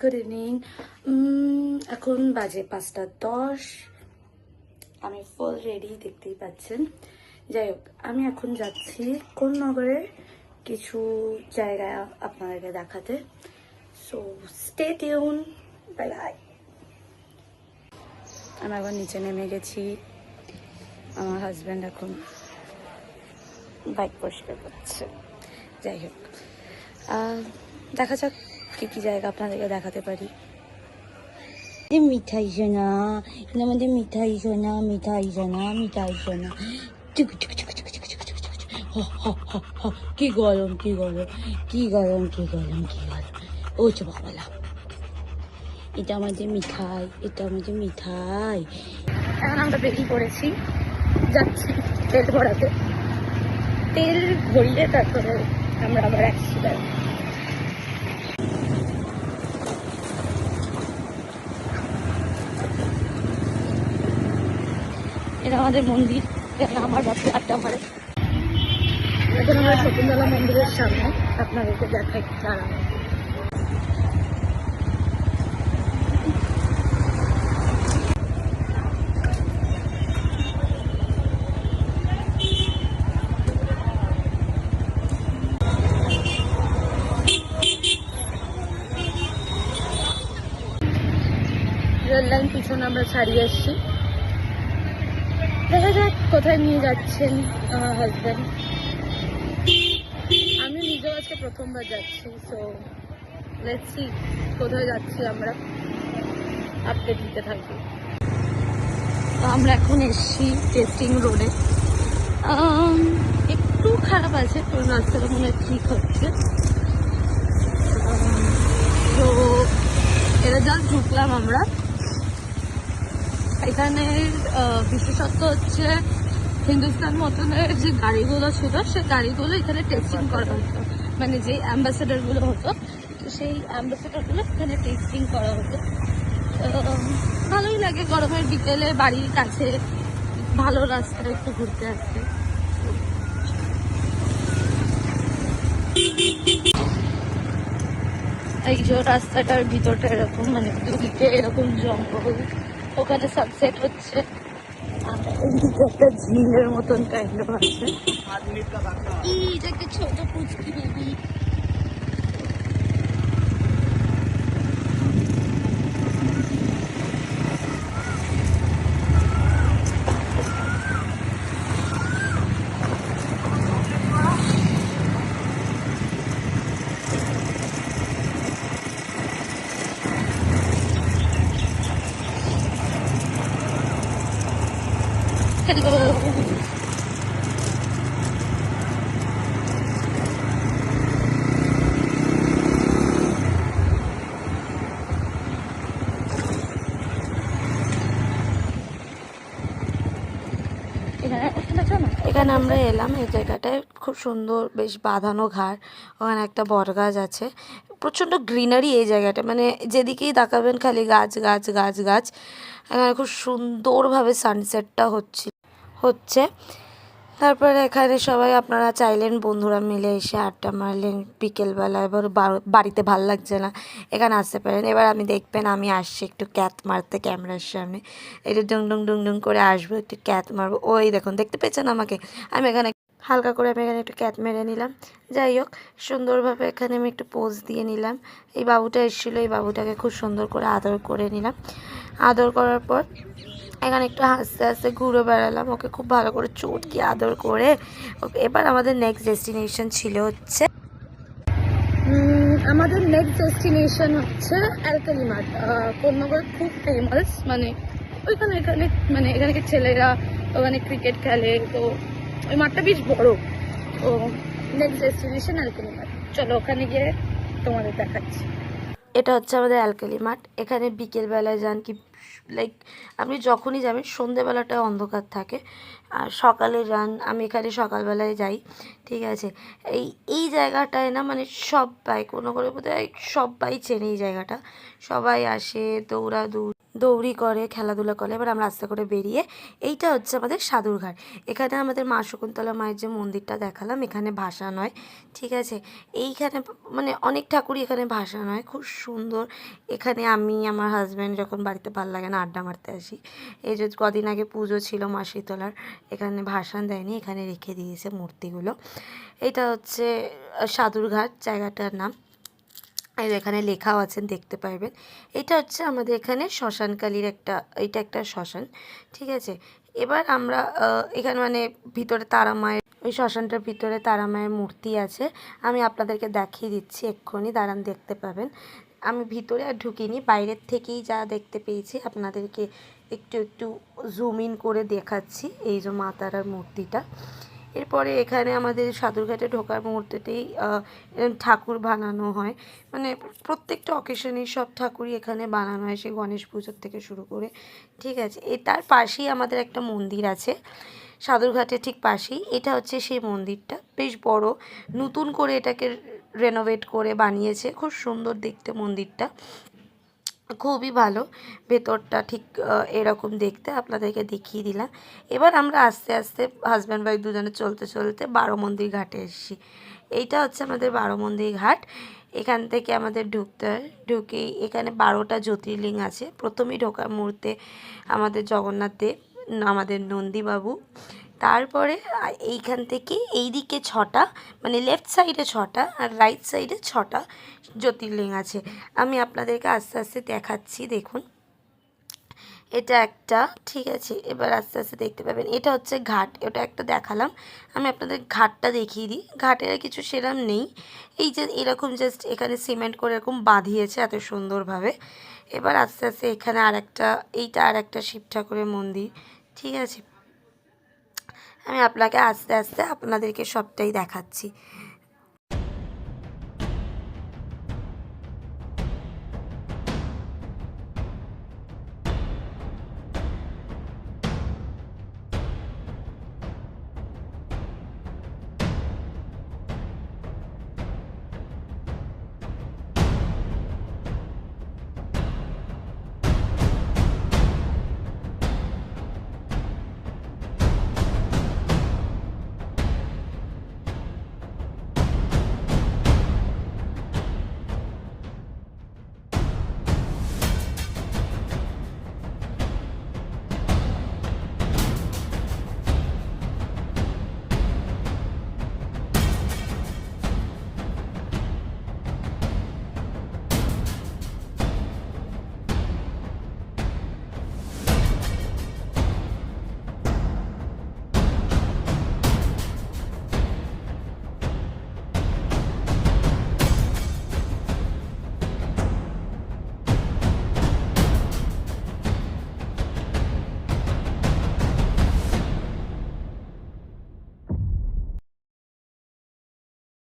Good evening. এখন বাজে 5:10। আমি ফুল রেডি, দেখতেই পাচ্ছেন। যাই হোক, আমি এখন যাচ্ছি কোন্নগরের কিছু জায়গা আপনাদেরকে দেখাতে। So stay tune, bye bye. আমি এখন নিচে নেমে গেছি। আমার হাজব্যান্ড এখন বাইক পরিষ্কার করছে। যাই হোক, দেখা যাক কি কি জায়গা আপনাদেরকে দেখাতে পারি। মিঠাই সোনা, আমাদের মিঠাই সোনা, মিঠাই সোনা, মিঠাই সোনা। কি গরম, কি গরম, কি গরম, কি গরম, কি গরম। ও চো বাবালা, এটা আমাদের মিঠাই, এটা আমাদের মিঠাই। এখন আমরা বেরিয়ে পড়েছি, যাচ্ছি তেল ভরাতে। তেল ভরলে তারপরে আমরা আবার অ্যাক্সিডেন্ট। এটা আমাদের মন্দির, আমার বাচ্চা আড্ডা মারে। এখন আমরা শকুন্তলা মন্দিরের সামনে, আপনাদেরকে দেখাই দাঁড়ানো। রেল লাইন পিছনে আমরা ছাড়িয়ে এসছি। দেখা যাক কোথায় নিয়ে যাচ্ছেন আমার হাজব্যান্ড। আমি নিজেও আজকে প্রথমবার যাচ্ছি। সো লেটস সি কোথায় যাচ্ছি, আমরা আপডেট দিতে থাকবো। আমরা এখন এসছি টেস্টিং রোডে। একটু খারাপ আছে, তো রাস্তাটা মনে হয় ঠিক হচ্ছে। তো এটা জাস্ট ঢুকলাম আমরা। এখানে বিশেষত্ব হচ্ছে হিন্দুস্তান মতনের যে গাড়িগুলো ছিল, সেই গাড়িগুলো এখানে টেস্টিং করা হতো। মানে যে অ্যাম্বাসেডারগুলো হতো, তো সেই অ্যাম্বাসেডারগুলো এখানে টেস্টিং করা হতো। ভালোই লাগে গরমের বিকেলে বাড়ির কাছে ভালো রাস্তায় একটু ঘুরতে আসতে। এই যে রাস্তাটার ভিতরটা এরকম, মানে দুদিকে এরকম জঙ্গল, ওখানে সানসেট হচ্ছে। একটা ঝিলের মতন কাইন্ড আছে। এইটাকে ছোট পুচকি বেবি। হ্যালো, এখানে আমরা এলাম। এই জায়গাটায় খুব সুন্দর, বেশ বাঁধানো ঘাট। ওখানে একটা বট গাছ আছে, প্রচণ্ড গ্রিনারি এই জায়গাটা। মানে যেদিকেই তাকাবেন খালি গাছ গাছ গাছ গাছ। এখানে খুব সুন্দরভাবে সানসেটটা হচ্ছে। তারপরে এখানে সবাই আপনারা চাইলেন বন্ধুরা মিলে এসে আড্ডা মারলেন বিকেলবেলা। এবার বাড়িতে ভাল লাগছে না, এখানে আসতে পারেন। এবার আমি দেখবেন আমি আসছি একটু ক্যাত মারতে ক্যামেরার সামনে। একটু ডুং ডুং ডুং ডুং করে আসবো, একটু ক্যাত মারবো। ওই দেখুন, দেখতে পেয়েছেন আমাকে? আমি এখানে হালকা করে আমি এখানে একটু ক্যাত মেরে নিলাম। যাই হোক, সুন্দরভাবে এখানে আমি একটু পোজ দিয়ে নিলাম। এই বাবুটা এসেছিলো, এই বাবুটাকে খুব সুন্দর করে আদর করে নিলাম। আদর করার পর এখানে একটু হাসতে হাসতে ঘুরে বেড়ালাম, ওকে খুব ভালো করে চটকি আদর করে। এবার আমাদের নেক্সট ডেস্টিনেশন ছিল হচ্ছে হচ্ছে অ্যালকালি মাঠ। কোন্নগর খুব ফেমাস, মানে এখানে ছেলেরা ওখানে ক্রিকেট খেলে, তো ওই মাঠটা বেশ বড়। তো নেক্সট ডেস্টিনেশন অ্যালকালি মাঠ, চলো ওখানে গিয়ে তোমাদের দেখাচ্ছি। এটা হচ্ছে আমাদের অ্যালকালি মাঠ। এখানে বিকেলবেলায় যান কি, লাইক আপনি যখনই যাবেন সন্ধেবেলাটা অন্ধকার থাকে, আর সকালে যান। আমি এখানে সকালবেলায় যাই, ঠিক আছে। এই জায়গাটায় না, মানে সবাই কোনো করে বোধহয় সবাই চেনে এই জায়গাটা। সবাই আসে, দৌড়াদৌড়ি দৌড়ি করে, খেলাধুলা করে। এবার আমরা আস্তে করে বেরিয়ে, এইটা হচ্ছে আমাদের সাধুরঘাট। এখানে আমাদের মা শকুন্তলা মায়ের যে মন্দিরটা দেখালাম, এখানে ভাসান হয়, ঠিক আছে। এইখানে মানে অনেক ঠাকুরই এখানে ভাসান হয়, খুব সুন্দর। এখানে আমি আমার হাজব্যান্ড যখন বাড়িতে ভালো লাগে না আড্ডা মারতে আসি। এই যে কদিন আগে পুজো ছিল মা শীতলার, এখানে ভাসান দেয়নি, এখানে রেখে দিয়েছে মূর্তিগুলো। এটা হচ্ছে সাধুরঘাট জায়গাটার নাম। এই এখানে লেখাও আছেন, দেখতে পারবেন। এটা হচ্ছে আমাদের এখানে শ্মশানকালীর এটা একটা শ্মশান, ঠিক আছে। এবার আমরা এখানে মানে ভিতরে তারা মায়ের, ওই শ্মশানটার ভিতরে তারা মায়ের মূর্তি আছে। আমি আপনাদেরকে দেখিয়ে দিচ্ছি এক্ষুনি, দাঁড়ান, দেখতে পাবেন। আমি ভিতরে আর ঢুকিনি, বাইরের থেকেই যা দেখতে পেয়েছি আপনাদেরকে একটু একটু জুম ইন করে দেখাচ্ছি। এই যে মা তারার মূর্তিটা। এরপরে এখানে আমাদের সাধুরঘাটে ঢোকার মুহূর্তেতেই এরকম ঠাকুর বানানো হয়, মানে প্রত্যেকটা অকেশনেই সব ঠাকুরই এখানে বানানো হয়, সে গণেশ পুজোর থেকে শুরু করে, ঠিক আছে। তার পাশেই আমাদের একটা মন্দির আছে, সাধুরঘাটের ঠিক পাশেই। এটা হচ্ছে সেই মন্দিরটা, বেশ বড়, নতুন করে এটাকে রেনোভেট করে বানিয়েছে, খুব সুন্দর দেখতে মন্দিরটা, খুবই ভালো। ভেতরটা ঠিক এরকম দেখতে, আপনাদেরকে দেখিয়ে দিলাম। এবার আমরা আস্তে আস্তে হাজব্যান্ড ওয়াইফ দুজনে চলতে চলতে বারোমন্দির ঘাটে এসেছি। এইটা হচ্ছে আমাদের বারোমন্দির ঘাট। এখান থেকে আমাদের ঢুকতে হয়, ঢুকেই এখানে 12টা জ্যোতির্লিঙ্গ আছে। প্রথমেই ঢোকার মুহূর্তে আমাদের জগন্নাথ দেব, আমাদের নন্দীবাবু, তারপরে এইখান থেকে এই দিকে 6টা, মানে লেফট সাইডে 6টা আর রাইট সাইডে 6টা জ্যোতির্লিঙ্গ আছে। আমি আপনাদেরকে আস্তে আস্তে দেখাচ্ছি, দেখুন। এটা একটা, ঠিক আছে। এবার আস্তে আস্তে দেখতে পাবেন, এটা হচ্ছে ঘাট, ওটা একটা দেখালাম। আমি আপনাদের ঘাটটা দেখিয়ে দিই। ঘাটের আর কিছু সেরম নেই, এই যে এরকম জাস্ট এখানে সিমেন্ট করে এরকম বাঁধিয়েছে এত সুন্দরভাবে। এবার আস্তে আস্তে এখানে এইটা আর একটা শিব ঠাকুরের মন্দির, ঠিক আছে। আমি আপনাকে আস্তে আস্তে আপনাদেরকে সবটাই দেখাচ্ছি।